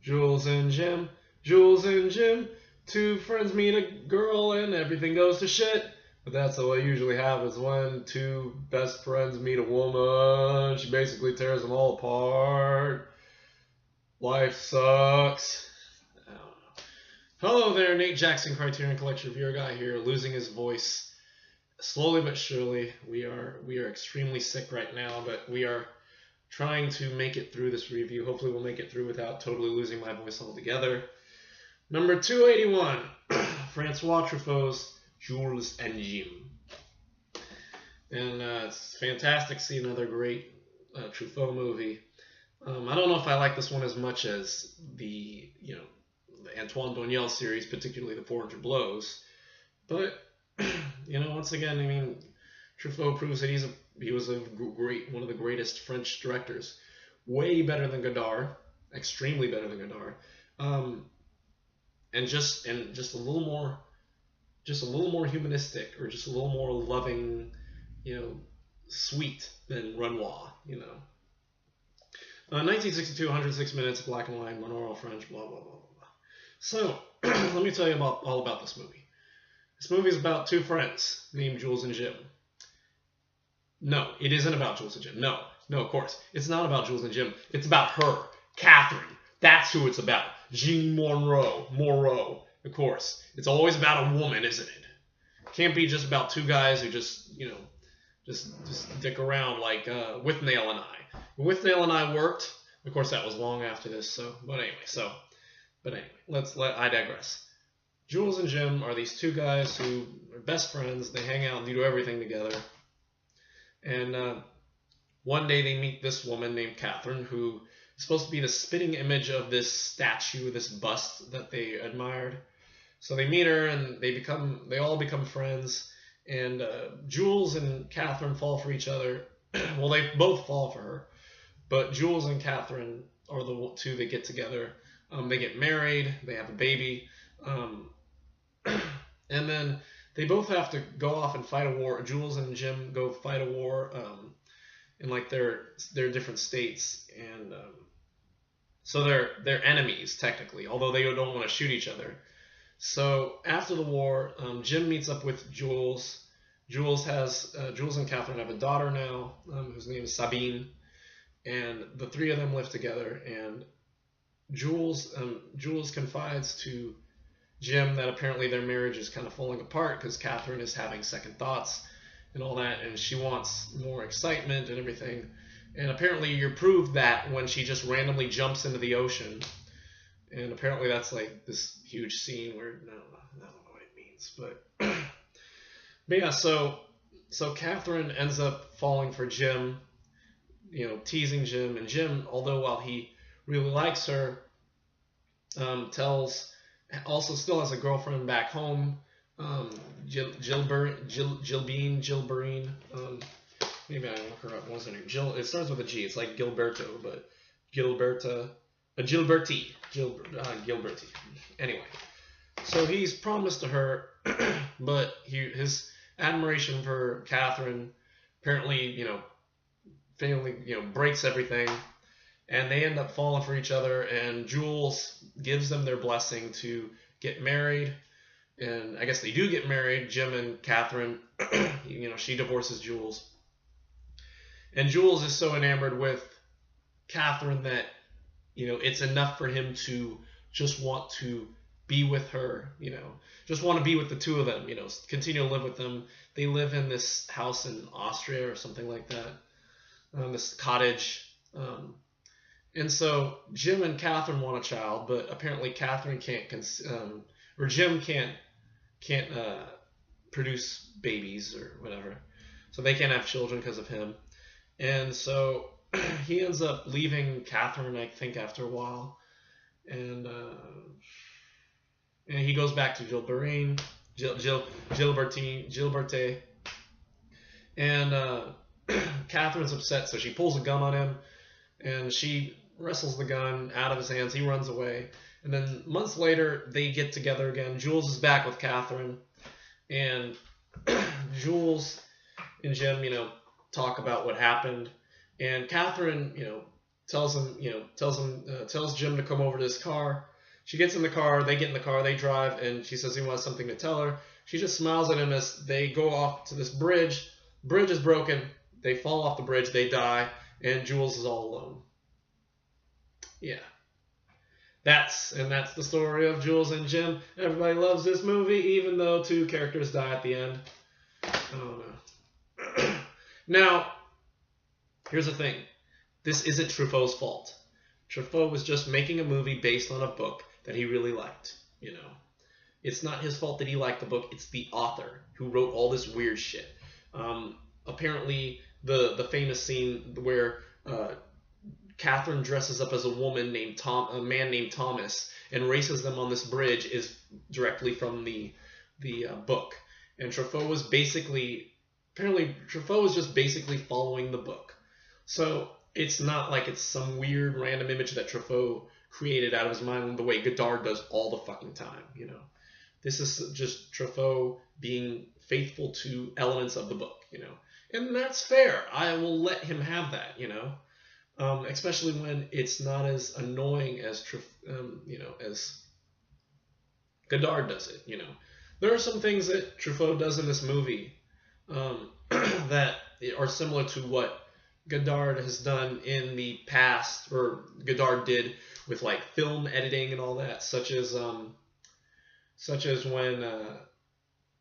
Jules and Jim, Jules and Jim. Two friends meet a girl and everything goes to shit. But that's what usually happens when two best friends meet a woman. She basically tears them all apart. Life sucks. I don't know. Hello there, Nate Jackson, Criterion Collection reviewer guy here, losing his voice slowly but surely. We are extremely sick right now, but we are trying to make it through this review. Hopefully we'll make it through without totally losing my voice altogether. Number 281, Francois Truffaut's Jules and Jim. And it's fantastic to see another great Truffaut movie. I don't know if I like this one as much as the Antoine Doinel series, particularly the 400 Blows. But once again, I mean, Truffaut proves that he was one of the greatest French directors, way better than Godard, extremely better than Godard, and just a little more humanistic, or just a little more loving, sweet than Renoir, 1962, 106 minutes, black and white, monaural French, blah, blah, blah, blah, blah. So, let me tell you all about this movie. This movie is about two friends named Jules and Jim. No, it isn't about Jules and Jim. No, of course. It's not about Jules and Jim. It's about her, Catherine. That's who it's about. Jean Moreau, of course. It's always about a woman, isn't it? Can't be just about two guys who just dick around like Withnail and I. Withnail and I worked. Of course, that was long after this. But anyway, I digress. Jules and Jim are these two guys who are best friends. They hang out and do everything together. And one day they meet this woman named Catherine, who is supposed to be the spitting image of this statue, this bust that they admired. So they meet her, and they all become friends. And Jules and Catherine fall for each other. Well, they both fall for her, but Jules and Catherine are the two that get together. They get married. They have a baby. And then they both have to go off and fight a war. Jules and Jim go fight a war in like their different states, and so they're enemies technically, although they don't want to shoot each other. So after the war, Jim meets up with Jules. Jules and Catherine have a daughter now, whose name is Sabine, and the three of them live together. And Jules confides to Jim that apparently their marriage is kind of falling apart because Catherine is having second thoughts and all that, and she wants more excitement and everything. And apparently you're proved that when she just randomly jumps into the ocean. And apparently that's like this huge scene where I don't know what it means, but yeah. So Catherine ends up falling for Jim, teasing Jim, and Jim, although while he really likes her, still has a girlfriend back home, Gilberine. Maybe I look her up. What's her name? Jill. It starts with a G. It's like Gilberto, but Gilberti. Anyway, so he's promised to her, but his admiration for Catherine apparently, breaks everything. And they end up falling for each other, and Jules gives them their blessing to get married. And I guess they do get married, Jim and Catherine. She divorces Jules. And Jules is so enamored with Catherine that, it's enough for him to just want to be with her, just want to be with the two of them, continue to live with them. They live in this house in Austria or something like that, this cottage. And so Jim and Catherine want a child, but apparently Catherine or Jim can't produce babies or whatever. So they can't have children because of him. And so he ends up leaving Catherine, I think, after a while. And he goes back to Gilberte. And Catherine's upset, so she pulls a gun on him. And she wrestles the gun out of his hands. He runs away. And then months later, they get together again. Jules is back with Catherine. And Jules and Jim, talk about what happened. And Catherine, tells Jim to come over to his car. She gets in the car, they get in the car, they drive, and she says he wants something to tell her. She just smiles at him as they go off to this bridge. Bridge is broken. They fall off the bridge, they die, and Jules is all alone. Yeah. That's the story of Jules and Jim. Everybody loves this movie, even though 2 characters die at the end. I don't know. Now, here's the thing. This isn't Truffaut's fault. Truffaut was just making a movie based on a book that he really liked, you know. It's not his fault that he liked the book. It's the author who wrote all this weird shit. Apparently, the famous scene where Catherine dresses up as a woman named a man named Thomas and races them on this bridge is directly from the book. And Truffaut was just basically following the book. So it's not like it's some weird random image that Truffaut created out of his mind the way Godard does all the fucking time, you know. This is just Truffaut being faithful to elements of the book, you know. And that's fair. I will let him have that, you know. Especially when it's not as annoying as as Godard does it, you know. There are some things that Truffaut does in this movie that are similar to what Godard has done in the past, or Godard did with like film editing and all that, such as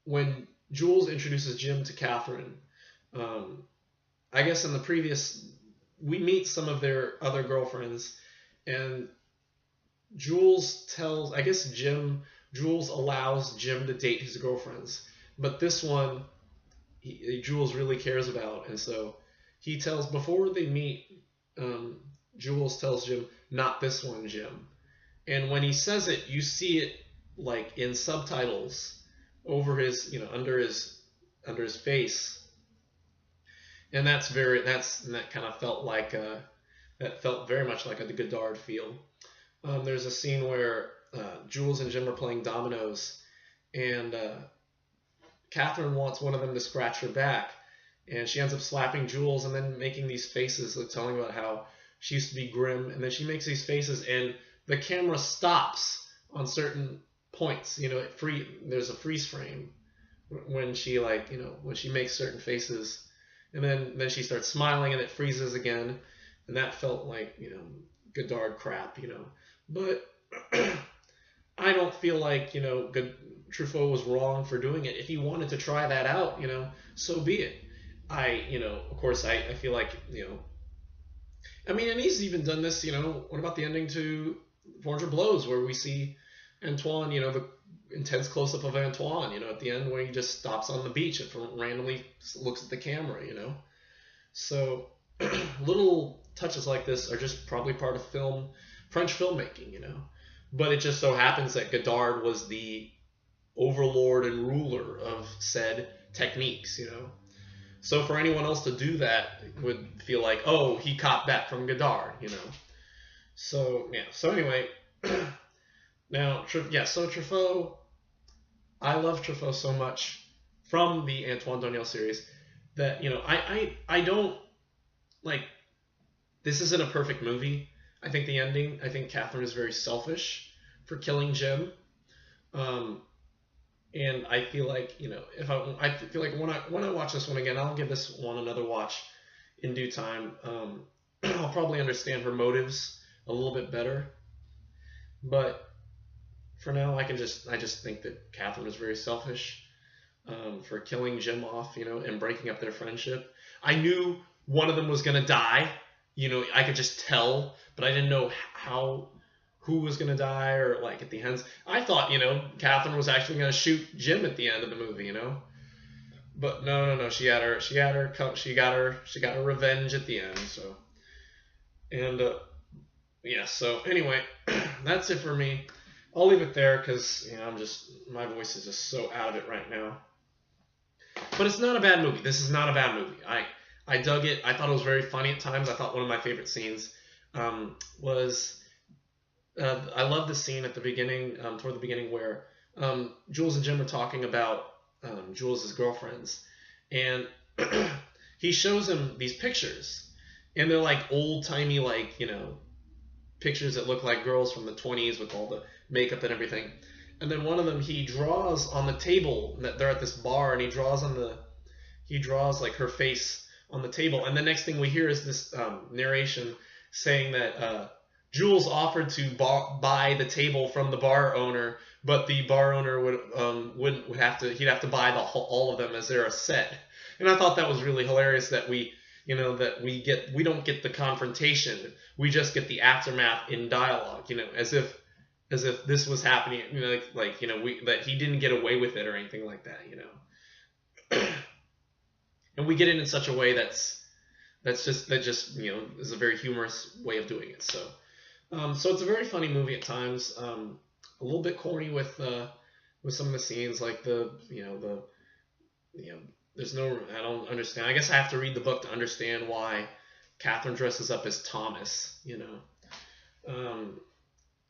when Jules introduces Jim to Catherine. I guess in the previous, we meet some of their other girlfriends, and Jules allows Jim to date his girlfriends, but this one Jules really cares about, and so he tells, before they meet, Jules tells Jim, not this one, Jim. And when he says it, you see it like in subtitles over his, under his face. And that kind of felt like that felt very much like a Godard feel. There's a scene where Jules and Jim are playing dominoes, and Catherine wants one of them to scratch her back, and she ends up slapping Jules and then making these faces, like telling about how she used to be grim, and then she makes these faces, and the camera stops on certain points. You know, there's a freeze frame when she when she makes certain faces. And then she starts smiling and it freezes again. And that felt like, Godard crap, But I don't feel like, Truffaut was wrong for doing it. If he wanted to try that out, so be it. Of course, I feel like, and he's even done this, what about the ending to 400 Blows, where we see Antoine, the intense close-up of Antoine, at the end, where he just stops on the beach and randomly looks at the camera, So little touches like this are just probably part of French filmmaking, But it just so happens that Godard was the overlord and ruler of said techniques, So for anyone else to do that would feel like, oh, he copped that from Godard, So, yeah. So anyway, now, so Truffaut, I love Truffaut so much from the Antoine Doinel series that, I don't, this isn't a perfect movie. I think Catherine is very selfish for killing Jim. And I feel like, I feel like when I watch this one again, I'll give this one another watch in due time. I'll probably understand her motives a little bit better. But for now, I just think that Catherine was very selfish for killing Jim off, and breaking up their friendship. I knew one of them was going to die. I could just tell, but I didn't know who was going to die, or at the end. I thought, Catherine was actually going to shoot Jim at the end of the movie, But no. She got her revenge at the end. So, and yeah. So anyway, that's it for me. I'll leave it there because my voice is just so out of it right now. But it's not a bad movie. This is not a bad movie. I dug it. I thought it was very funny at times. I thought one of my favorite scenes was I love the scene at the beginning, toward the beginning, where Jules and Jim are talking about Jules' girlfriends, and he shows him these pictures, and they're like old timey, like, you know, pictures that look like girls from the 20s with all the makeup and everything. And then one of them, he draws on the table that they're at this bar, and he draws like her face on the table. And the next thing we hear is this narration saying that Jules offered to buy the table from the bar owner, but the bar owner would have to, he'd have to buy all of them as they're a set. And I thought that was really hilarious that we don't get the confrontation, we just get the aftermath in dialogue, you know, as if this was happening, you know, like you know, that he didn't get away with it or anything like that, you know. And we get it in such a way that just you know, is a very humorous way of doing it. So it's a very funny movie at times. A little bit corny with some of the scenes, like there's no, I don't understand. I guess I have to read the book to understand why Catherine dresses up as Thomas, you know.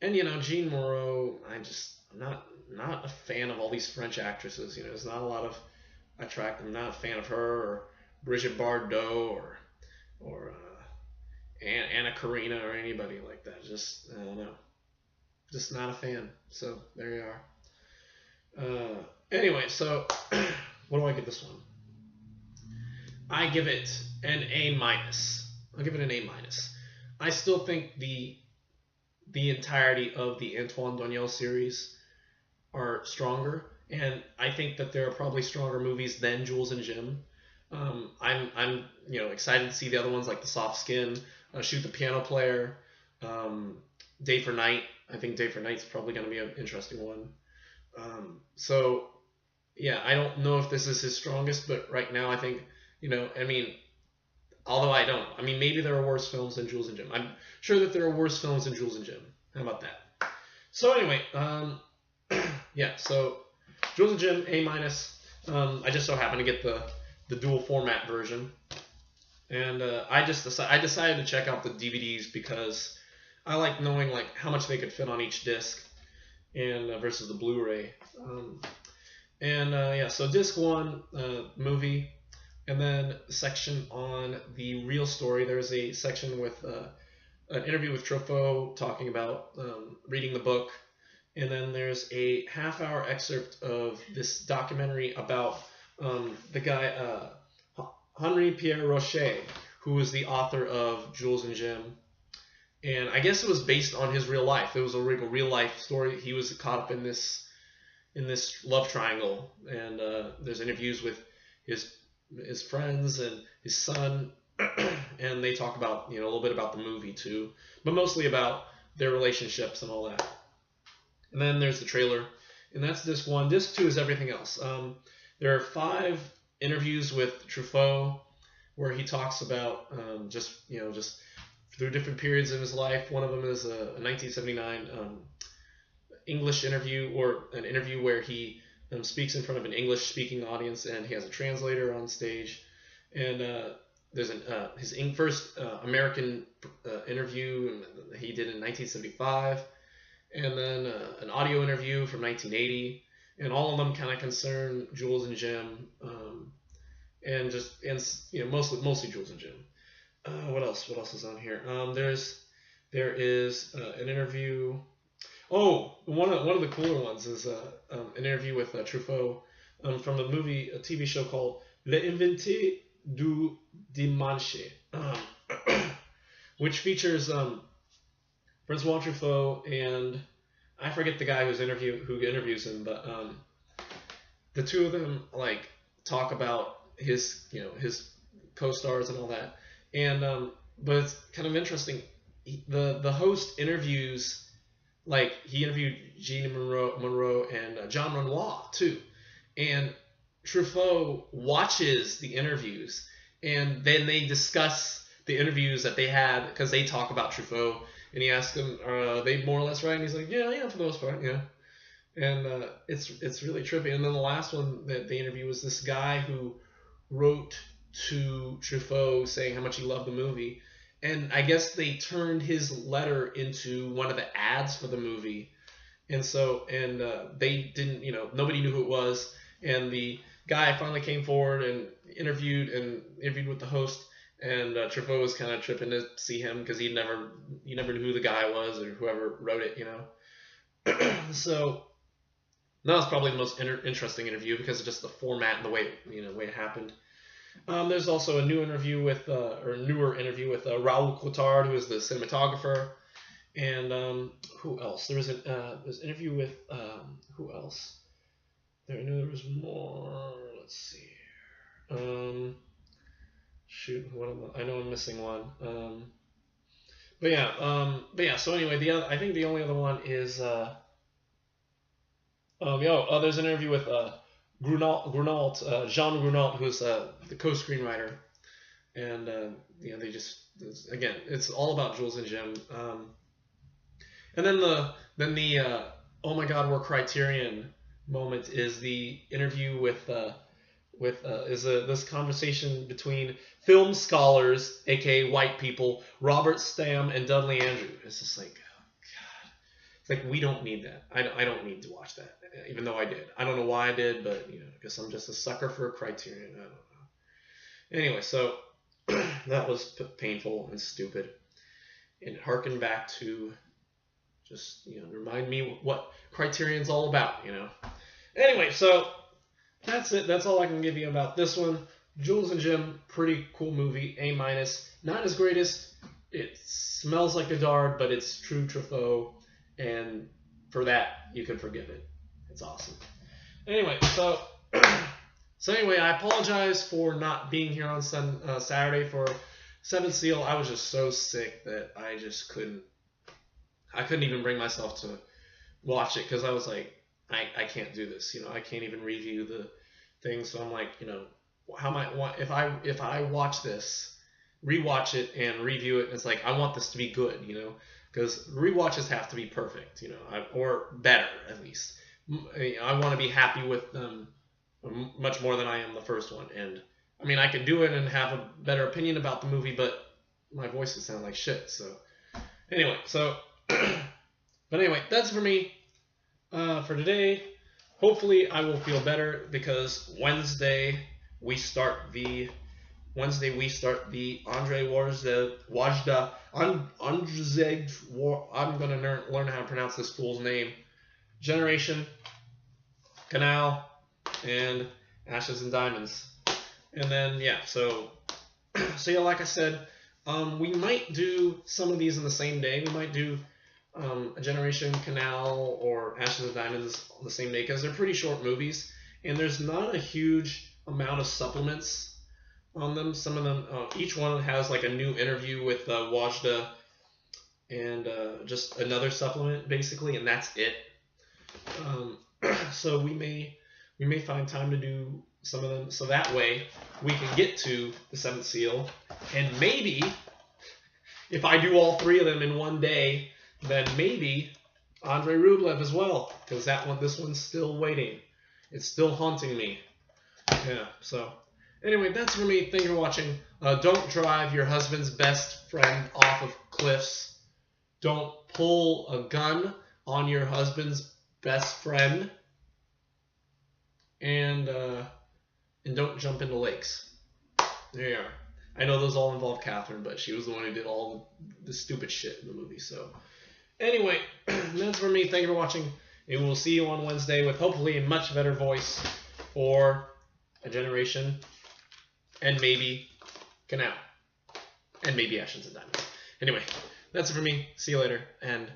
And you know, Jean Moreau, I'm not a fan of all these French actresses. You know, there's not a lot of I'm not a fan of her, or Brigitte Bardot, or Anna Karina, or anybody like that. Just I don't know, just not a fan. So there you are. Anyway, so what do I give this one? I give it an A-. I'll give it an A-. I still think the entirety of the Antoine Doinel series are stronger, and I think that there are probably stronger movies than Jules and Jim. I'm you know, excited to see the other ones, like The Soft Skin, Shoot the Piano Player, Day for Night. I think Day for Night's probably going to be an interesting one. So yeah, I don't know if this is his strongest, but right now I think, you know, I mean, although I mean, maybe there are worse films than Jules and Jim. I'm sure that there are worse films than Jules and Jim. How about that? So anyway, yeah, so Jules and Jim, A-. I just so happen to get the dual format version. And I decided to check out the DVDs because I like knowing like how much they could fit on each disc, and versus the Blu-ray. Yeah, so disc 1, movie, and then section on the real story. There's a section with an interview with Truffaut talking about reading the book, and then there's a half-hour excerpt of this documentary about the guy Henri Pierre Rocher, who was the author of Jules and Jim. And I guess it was based on his real life. It was a real life story. He was caught up in this love triangle, and there's interviews with his friends and his son, and they talk about, you know, a little bit about the movie too, but mostly about their relationships and all that. And then there's the trailer, and that's disc 1. Disc 2 is everything else. There are 5 interviews with Truffaut where he talks about just through different periods in his life. One of them is a 1979 English interview, or an interview where he speaks in front of an English-speaking audience, and he has a translator on stage. And there's his first American interview he did in 1975, and then an audio interview from 1980, and all of them kind of concern Jules and Jim, and you know, mostly Jules and Jim. What else is on here? There is an interview. Oh, one of the cooler ones is an interview with Truffaut from the movie, a TV show called Les Inventés du Dimanche, which features Francois Truffaut and I forget the guy who interviews him, but the two of them like talk about his co-stars and all that, and but it's kind of interesting. The host interviews. Like, he interviewed Jean Monroe and John Renoir, too. And Truffaut watches the interviews, and then they discuss the interviews that they had, because they talk about Truffaut. And he asks them, are they more or less right? And he's like, yeah, for the most part, yeah. And it's really trippy. And then the last one that they interviewed was this guy who wrote to Truffaut saying how much he loved the movie. And I guess they turned his letter into one of the ads for the movie. And so, they didn't, you know, nobody knew who it was. And the guy finally came forward and interviewed with the host. And Truffaut was kind of tripping to see him because he never knew who the guy was or whoever wrote it, you know. So that was probably the most interesting interview because of just the format and the way it happened. There's also a newer interview with Raoul Coutard, who is the cinematographer, and who else? There was an interview with who else? There was more. Let's see. Shoot, I know I'm missing one. But yeah. So anyway, I think the only other one is there's an interview with Jean Grunault, who's the co-screenwriter, and they just again, it's all about Jules and Jim. And then the oh my God, we're Criterion moment is the interview with this conversation between film scholars, aka white people, Robert Stam and Dudley Andrew. It's just like, oh God, it's like we don't need that. I don't need to watch that, even though I did. I don't know why I did, but I guess I'm just a sucker for Criterion. I don't know. Anyway, so that was painful and stupid, and it harkened back to just remind me what Criterion's all about. Anyway, so. That's it. That's all I can give you about this one. Jules and Jim, pretty cool movie. A-. Not as greatest. It smells like a dard, but it's true Truffaut, and for that you can forgive it. It's awesome. Anyway, so anyway, I apologize for not being here on Saturday for Seventh Seal. I was just so sick that I just couldn't. I couldn't even bring myself to watch it because I was like, I can't do this, I can't even review the thing. So I'm like, how might if I watch this, rewatch it and review it, and it's like I want this to be good, because rewatches have to be perfect, or better at least. I want to be happy with them much more than I am the first one, and I mean I could do it and have a better opinion about the movie, but my voice would sound like shit. So anyway, but anyway, that's for me. For today, hopefully I will feel better because Wednesday we start the Andre Wajda. I'm gonna learn how to pronounce this fool's name. Generation, Canal, and Ashes and Diamonds, and then so like I said, we might do some of these in the same day. We might do. A Generation, Canal, or Ashes and Diamonds on the same day because they're pretty short movies and there's not a huge amount of supplements on them. Some of them, each one has like a new interview with Wajda and just another supplement basically, and that's it. So we may find time to do some of them so that way we can get to the Seventh Seal, and maybe if I do all three of them in one day, then maybe Andrei Rublev as well, because this one's still waiting. It's still haunting me. Yeah, so anyway, that's for me. Thank you for watching. Don't drive your husband's best friend off of cliffs. Don't pull a gun on your husband's best friend. And don't jump into lakes. There you are. I know those all involve Catherine, but she was the one who did all the stupid shit in the movie, so... Anyway, that's for me. Thank you for watching. And we'll see you on Wednesday with hopefully a much better voice for A Generation and maybe Canal and maybe Ashes and Diamonds. Anyway, that's it for me. See you later and